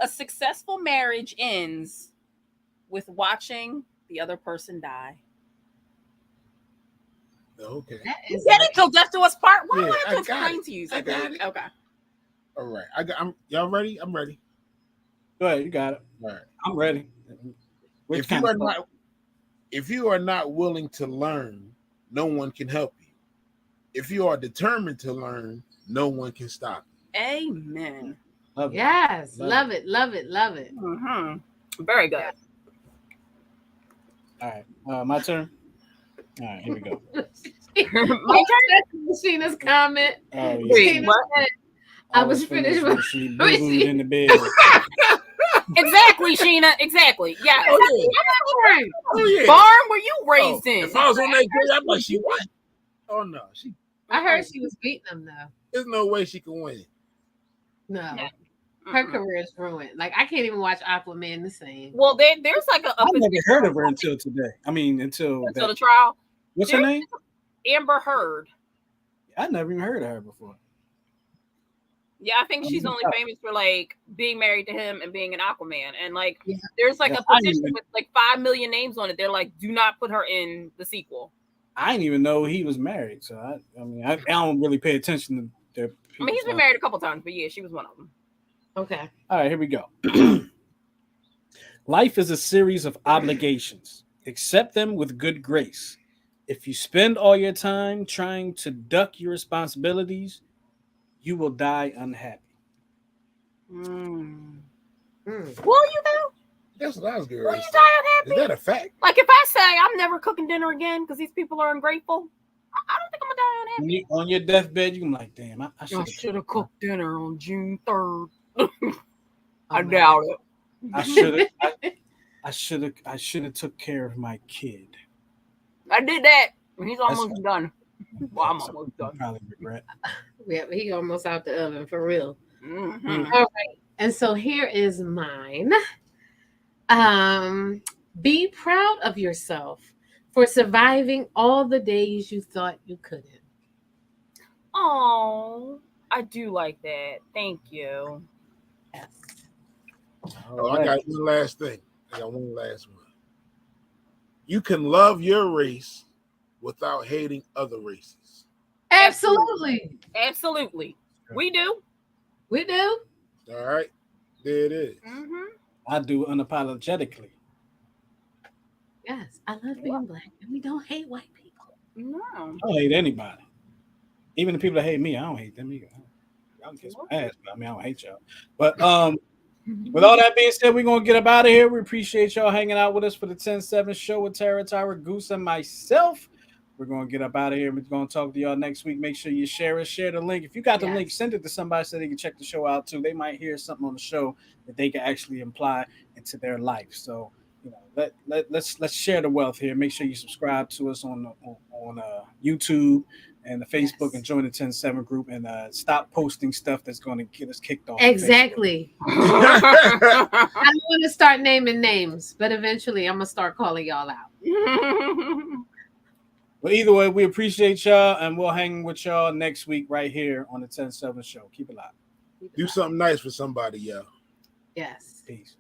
A successful marriage ends with watching the other person die. Okay. That is Get it till death do us part. Why do Yeah, I have to I got explain it. to you? I got it. Okay. All right. Y'all ready? I'm ready. Go ahead. You got it. All right. I'm ready. Which If you are not willing to learn, no one can help you. If you are determined to learn, no one can stop you. Amen. Love it. Yes, love it. Mm-hmm. Very good. All right. My turn. All right, here we go. My turn. Sheena's comment. Oh, yeah. Wait, what? I was finished with she boo-booed in the bed. Exactly, Sheena. Exactly. Yeah. Oh yeah. Farm were you raised in? If I was on that day, I'm like, she what? Oh no, I heard she was beating them though. There's no way she can win. No. Yeah. Her career is ruined. Like I can't even watch Aquaman the same. Well, there's like a I never heard of her until today. I mean, until the trial. what's her name? Amber Heard. I never even heard of her before. Yeah, I think she's only famous for like being married to him and being an Aquaman. And like, Yeah. there's like Yeah, a petition with like 5 million names on it. They're like, do not put her in the sequel. I didn't even know he was married. So I don't really pay attention to their. I mean, he's been married a couple times, but yeah, she was one of them. Okay. All right, here we go. Life is a series of obligations. Accept them with good grace. If you spend all your time trying to duck your responsibilities, you will die unhappy. Will you though? That's what I was going Will to you say. die unhappy? Is that a fact? Like if I say I'm never cooking dinner again because these people are ungrateful, I don't think I'm gonna die unhappy. On your deathbed, you're like, damn, I should have cooked dinner on June 3rd. I my doubt it. I should have took care of my kid. I did that. He's almost done. Well, I'm Something almost you done. probably regret. Yeah, he almost out the oven for real. Mm-hmm. All right. And so here is mine. Be proud of yourself for surviving all the days you thought you couldn't. Oh, I do like that. Thank you. Yes. Oh, I got one last thing. I got one last one. You can love your race without hating other races. Absolutely. Absolutely. We do. We do. All right. There it is. Mm-hmm. I do unapologetically. Yes. I love being black and we don't hate white people. No. I don't hate anybody. Even the people that hate me, I don't hate them either. Y'all can kiss my ass, but I mean, I don't hate y'all. But with all that being said, we're going to get up out of here. We appreciate y'all hanging out with us for the 10-7 show with Tara, Tyra, Goose, and myself. We're going to get up out of here. We're going to talk to y'all next week. Make sure you share it. Share the link. If you got the link, send it to somebody so they can check the show out too. They might hear something on the show that they can actually apply into their life. So, you know, let's share the wealth here. Make sure you subscribe to us on YouTube and the Facebook and join the 10-7 group and stop posting stuff that's going to get us kicked off. Exactly. I don't want to start naming names, but eventually I'm going to start calling y'all out. But either way, we appreciate y'all, and we'll hang with y'all next week right here on the 10-7 show. Keep it live. Do something nice for somebody, y'all. Yes. Peace.